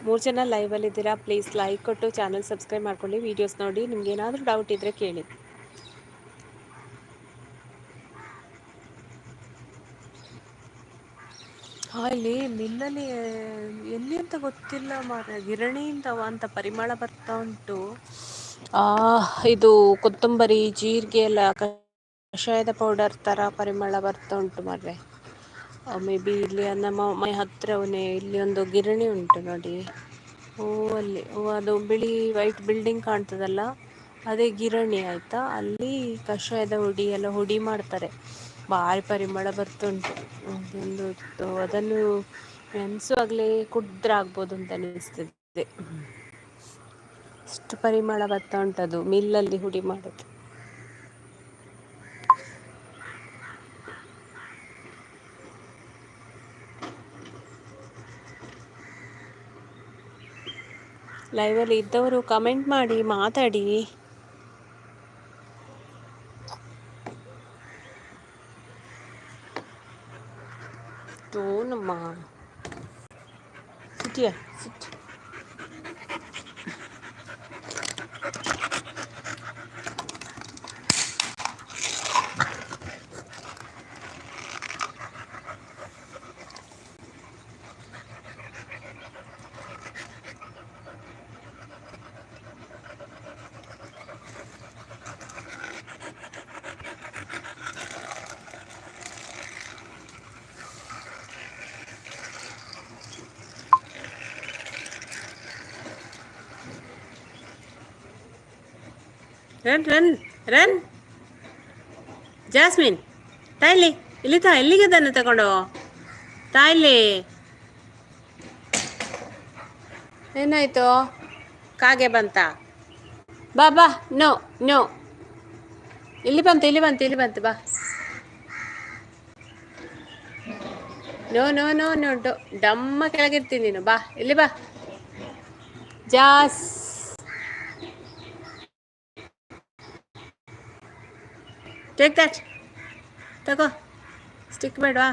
3 ಜನ ಲೈವಲ್ಲಿದ್ದೀರಾ, please like ಕೊಟ್ಟು channel subscribe ಮಾಡ್ಕೊಳ್ಳಿ, ವೀಡಿಯೋಸ್ ನೋಡಿ. ನಿಮ್ಗೆ ಏನಾದರೂ ಡೌಟ್ ಇದ್ದರೆ ಕೇಳಿ. ಇಲ್ಲಿ ಮಿಲ್ಲಲ್ಲಿ ಎಲ್ಲಿ ಅಂತ ಗೊತ್ತಿಲ್ಲ ಮಾರ್ರೆ, ಗಿರಣಿಯಿಂದ ಅಂತ ಪರಿಮಳ ಬರ್ತಾ ಉಂಟು. ಇದು ಕೊತ್ತಂಬರಿ ಜೀರಿಗೆ ಎಲ್ಲ ಕಷಾಯದ ಪೌಡರ್ ಥರ ಪರಿಮಳ ಬರ್ತಾ ಉಂಟು ಮಾರ್ರೆ. ಮೇ ಬಿ ಇಲ್ಲಿ ನಮ್ಮ ಮನೆ ಹತ್ತಿರವೇ ಇಲ್ಲಿ ಒಂದು ಗಿರಣಿ ಉಂಟು ನೋಡಿ. ಅಲ್ಲಿ ಅದು ಬಿಳಿ ವೈಟ್ ಬಿಲ್ಡಿಂಗ್ ಕಾಣ್ತದಲ್ಲ, ಅದೇ ಗಿರಣಿ ಆಯಿತಾ. ಅಲ್ಲಿ ಕಷಾಯದ ಹುಡಿ ಮಾಡ್ತಾರೆ. ಭಾರಿ ಪರಿಮಳ ಬರ್ತುಂಟು. ಅದನ್ನು ನೆನೆಸುವಾಗಲೇ ಕುಡಿದ್ರೆ ಆಗ್ಬೋದು ಅಂತ ಅನಿಸ್ತಿದೆ. ಅಷ್ಟು ಪರಿಮಳ ಬರ್ತಾ ಉಂಟದು ಮಿಲ್ಲಲ್ಲಿ ಹುಡಿ ಮಾಡೋದು. ಲೈವಲ್ಲಿ ಇದ್ದವರು ಕಮೆಂಟ್ ಮಾಡಿ, ಮಾತಾಡಿ. ನಮ್ಮ ಸಿಟಿಯಾ city run run run. Jasmine ತಾಯಿಲಿ, ಇಲ್ಲಿ ಎಲ್ಲಿಗೆ ತಾನೆ ತಗೊಂಡು ತಾಯಿಲಿ. ಏನಾಯ್ತು? ಕಾಗೆ ಬಂತ? ಬಾ ಬಾ. ನೋ ನೋ, ಇಲ್ಲಿ ಬಂತು ಬಾ. ನೋ ನೋ ನೋ ನೋ, ಡಮ್ಮ ಕೆಳಗಿರ್ತೀನಿ ನೀನು. ಬಾ ಇಲ್ಲಿ ಬಾ. ಜಾಸ್ ಟೇಕ್ ದ್ಯಾಟ್, ತಗೋ. ಸ್ಟಿಕ್ ಬೇಡವಾ?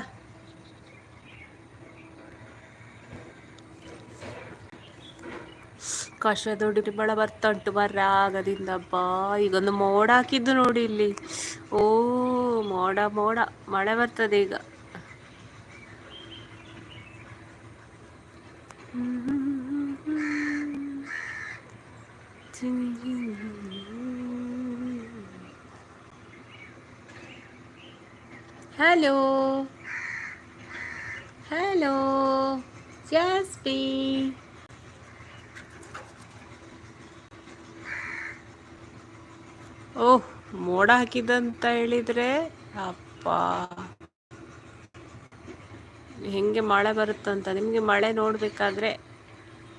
ಕಷಾಯದ ಹುಡಿ ಬಳ ಬರ್ತಾ ಉಂಟು ಬರ್ರ ಆಗದಿಂದ. ಬಾ, ಈಗೊಂದು ಮೋಡ ಹಾಕಿದ್ದು ನೋಡಿ ಇಲ್ಲಿ. ಓ ಮೋಡ ಮಳೆ ಬರ್ತದೆ ಈಗ. Hello hello ಜಾಸ್ಪಿ. ಓಹ್, ಮೋಡ ಹಾಕಿದಂತ ಹೇಳಿದ್ರೆ ಅಪ್ಪ ಹೆಂಗೆ ಮಳೆ ಬರುತ್ತಂತ. ನಿಮಗೆ ಮಳೆ ನೋಡಬೇಕಾದ್ರೆ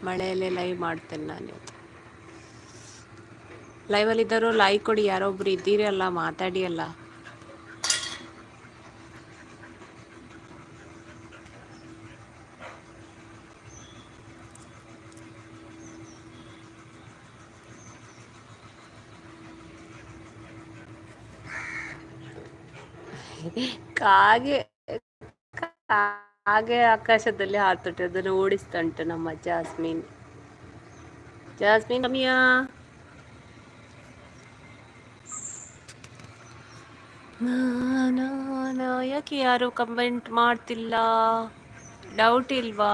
ಮಳೆಯಲ್ಲೇ ಲೈವ್ ಮಾಡ್ತೇನೆ ನಾನು. ಲೈವಲ್ಲಿದ್ದರೂ ಲೈಕ್ ಕೊಡಿ. ಯಾರೊಬ್ರು ಇದ್ದೀರಿ ಅಲ್ಲ, ಮಾತಾಡಿ ಅಲ್ಲ. ಕಾಗೆ ಆಕಾಶದಲ್ಲಿ ಹಾರ್ತುಂಟು, ಅದನ್ನು ಓಡಿಸ್ತಾ ಉಂಟು ನಮ್ಮ ಜಾಸ್ಮಿನ್. ರಮ್ಯಾ, ಯಾಕೆ ಯಾರು ಕಮೆಂಟ್ ಮಾಡ್ತಿಲ್ಲ? ಡೌಟ್ ಇಲ್ವಾ?